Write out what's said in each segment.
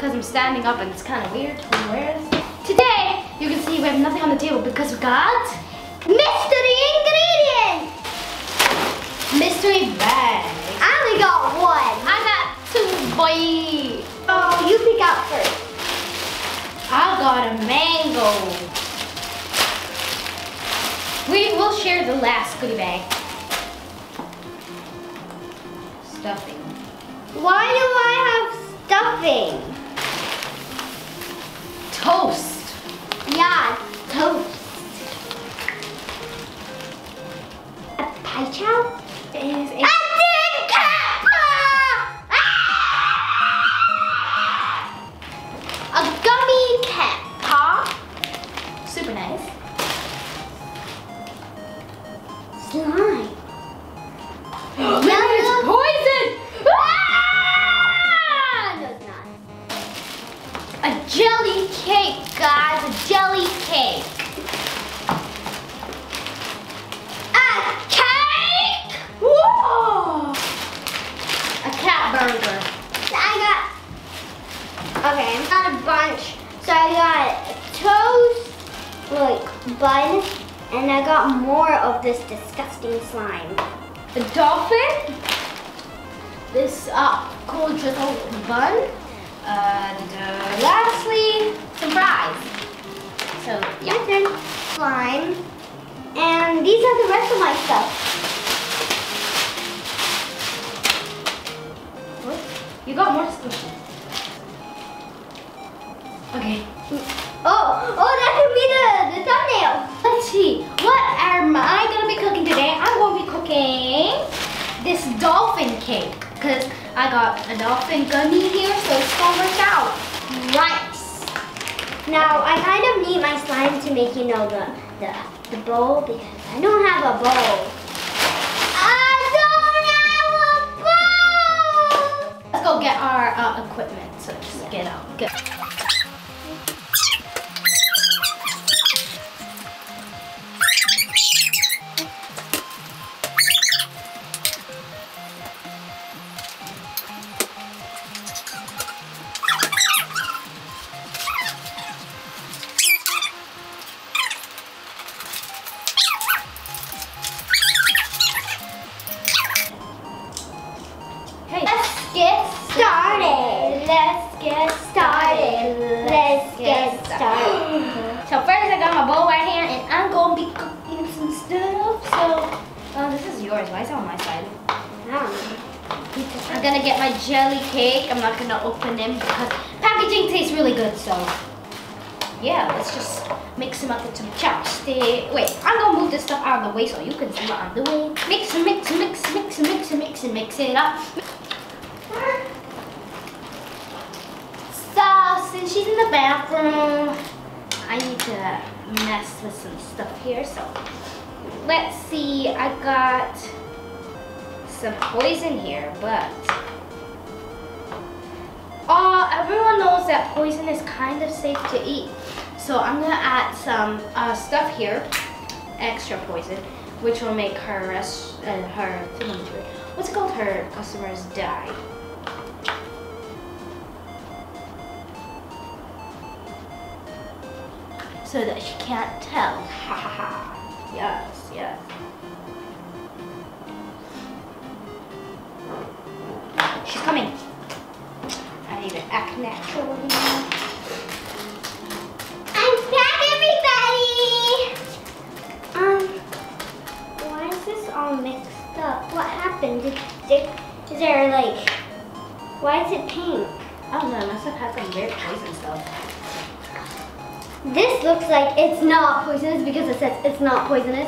because I'm standing up and it's kind of weird. Where is it? Today, you can see we have nothing on the table because we got mystery ingredients. Mystery bag. I only got one. I got 2, boy. Oh, you pick out first. I got a mango. We will share the last goodie bag. Stuffing. Why do I have stuffing? Toast. Yeah, toast. A pie chow? Is a A gummy cat paw. super nice. Slime. Maybe it's poison. Ah! No, it's not. A jelly cake, guys. A jelly cake. A cake? Whoa! A cat burger. Okay, I got a bunch. So I got toast, like bun, and I got more of this disgusting slime. A dolphin. This cool drizzle bun. And lastly, some fries. So yeah. My turn. Slime. And these are the rest of my stuff. What? You got more squishies. Okay. Oh, that could be the thumbnail. Let's see. What am I gonna be cooking today? I'm gonna be cooking this dolphin cake because I got a dolphin gummy here, so it's gonna work out. Nice. Now I kind of need my slime to make the bowl because I don't have a bowl. I don't have a bowl. Let's go get our equipment. So just get out. Good. So first I got my bowl right here and I'm going to be cooking some stuff. So, this is yours. Why is it on my side? I'm going to get my jelly cake. I'm not going to open them because packaging tastes really good. So, yeah, let's just mix them up with some chopstick. Wait, I'm going to move this stuff out of the way so you can see what I'm doing. Mix and mix and mix and mix and mix and mix and mix it up. So, since she's in the bathroom, I need to mess with some stuff here. So, let's see. I got some poison here, but everyone knows that poison is kind of safe to eat. So, I'm gonna add some stuff here, extra poison, which will make her what's it called? Her customers die. So that she can't tell. Ha ha ha. Yes, yes. She's coming. I need to act natural now. I'm back, everybody! Why is this all mixed up? What happened? Is there like, why is it pink? I don't know, must have had some weird poison stuff. This looks like it's not poisonous because it says it's not poisonous.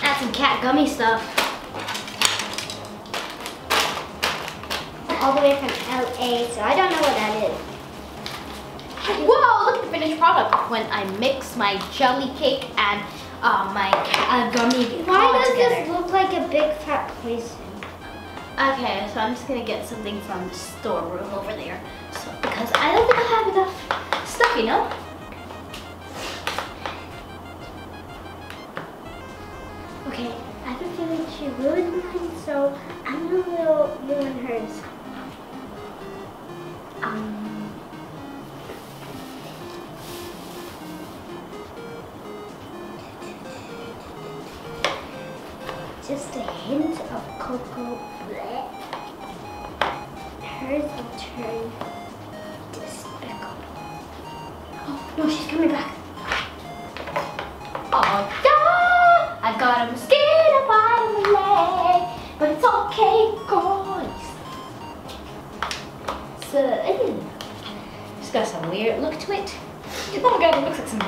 That's some cat gummy stuff. All the way from LA, so I don't know what that is. Whoa, look at the finished product. When I mix my jelly cake and my gummy Why does together. this look like a big fat poison? Okay, so I'm just gonna get something from the storeroom over there. So, because I don't think I have enough stuff, you know? Okay, I have a feeling she ruined mine, so I'm gonna ruin hers. just a hint of cocoa. Bleh. Hers will turn despicable. Oh no, she's coming back. Oh yeah! I got a mosquito bite on my leg, but it's okay, guys. So, it's got some weird look to it. Oh my god, it looks like some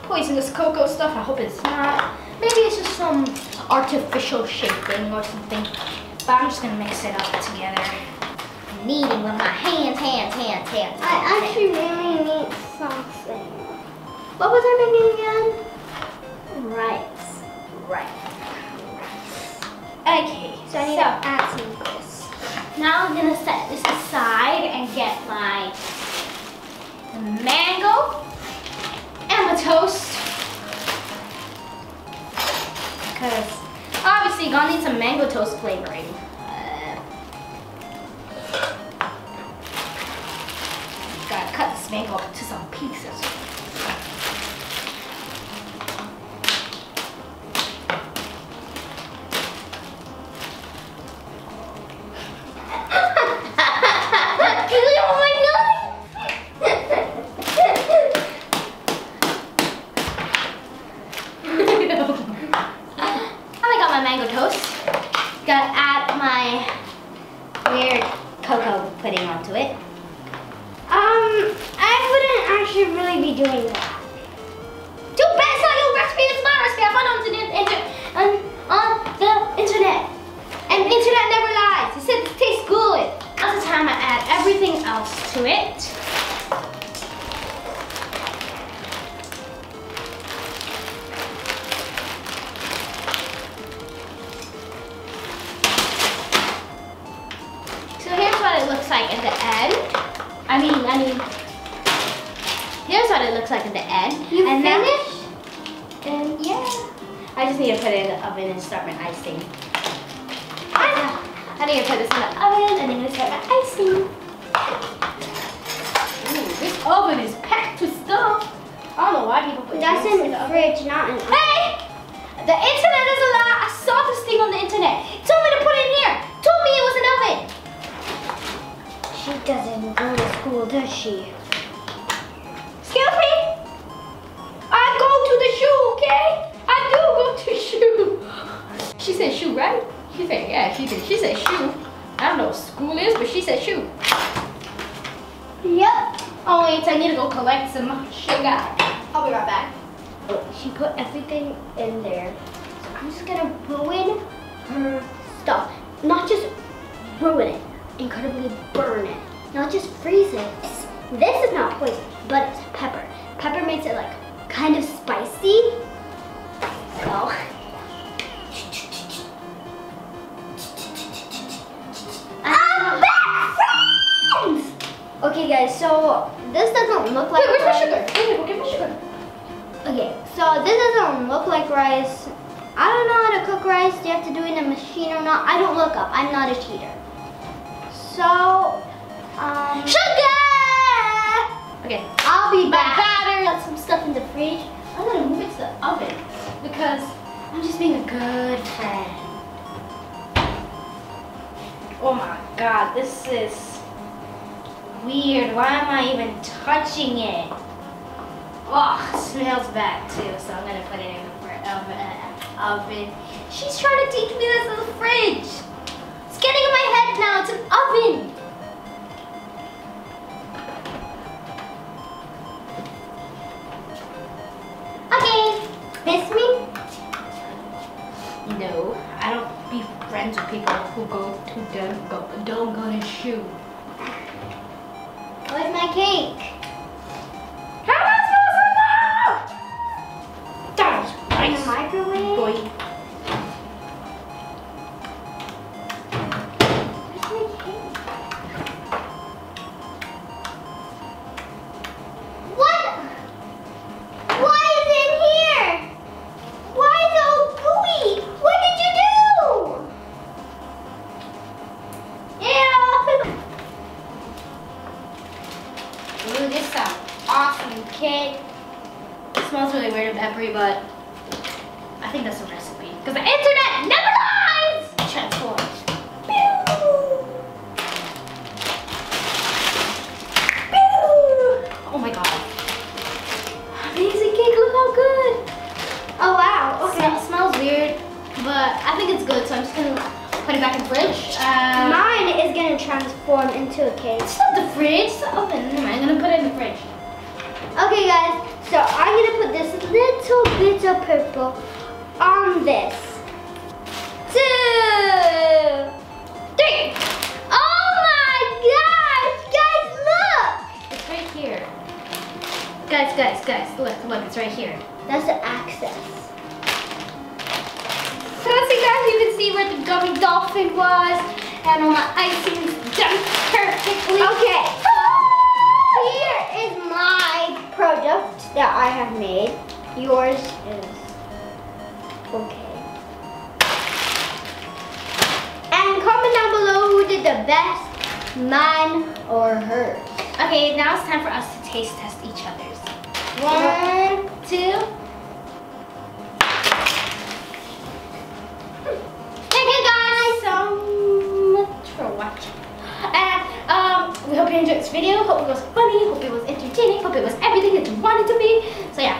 poisonous cocoa stuff. I hope it's not. Maybe it's just some artificial shaping or something. But I'm just gonna mix it up together. Kneading with my hands. I actually really need something. What was I making again? Rice. Okay, So I need to add some of this. now I'm gonna set this aside and get my mango and my toast. Because obviously you're gonna need some mango toast flavoring. Gotta cut this mango up to some pieces. Mango toast. Gotta add my weird cocoa pudding onto it. I wouldn't actually really be doing that. Too bad it's not your recipe, it's my recipe. I found it on the internet. And the internet never lies. It said it tastes good. Now's the time I add everything else to it. It looks like at the end. I mean, here's what it looks like at the end. You and finished? And yeah, I just need to put it in the oven and start my icing. I need to put this in the oven and then I'm gonna start my icing. Ooh, this oven is packed with stuff. I don't know why people put That's things in the oven. fridge, not in the oven. Hey! The internet is a lie. I saw this thing on the internet. It told me to put it in here. It told me it was an oven. She doesn't go to school, does she? Excuse me? I go to the shoe, okay? I do go to shoe. She said shoe, right? She said, yeah, she did. She said shoe. I don't know what school is, but she said shoe. Yep. Oh wait, I need to go collect some sugar. I'll be right back. She put everything in there. So I'm just gonna ruin her stuff. Not just ruin it. Incredibly burn it, not just freeze it. This is not poison, but it's pepper. Pepper makes it like kind of spicy. So I'm back, friends! Okay guys, so this doesn't look like Wait, where's my rice. sugar? Wait, go get my sugar. Okay, so this doesn't look like rice. I don't know how to cook rice. Do you have to do it in a machine or not? I don't look up. I'm not a cheater. So, sugar! Okay, I'll be back. batter. Got some stuff in the fridge. I'm gonna move it to the oven because I'm just being a good friend. Oh my god, this is weird. Why am I even touching it? Oh, it smells bad too, so I'm gonna put it in the oven. She's trying to teach me this in the fridge. It's getting in my head now, it's an oven. Okay, miss me? No, I don't be friends with people who don't go to shoe. Where's my cake? How am I supposed to know? That is In nice. the microwave? Boy. Where's my cake? What? What is in here? Why is it all gooey? What did you do? Ooh, this sounds awesome cake. It smells really weird and peppery, but I think that's a recipe. Because the internet never lies! but I think it's good, so I'm just gonna put it back in the fridge. Mine is gonna transform into a cake. It's not the fridge, it's the oven. I'm gonna put it in the fridge. Okay guys, so I'm gonna put this little bit of purple on this. 2, 3. Oh my gosh, guys, look! It's right here. Guys, look, it's right here. That's the access. So see guys, you can see where the gummy dolphin was, and all my icing's done perfectly. Okay, here is my product that I have made. Yours is okay. And comment down below who did the best, mine or hers. Okay, now it's time for us to taste test each other's. 1, 2. Thank you guys so much for watching. And we hope you enjoyed this video. Hope it was funny. Hope it was entertaining. Hope it was everything that you wanted to be. So yeah.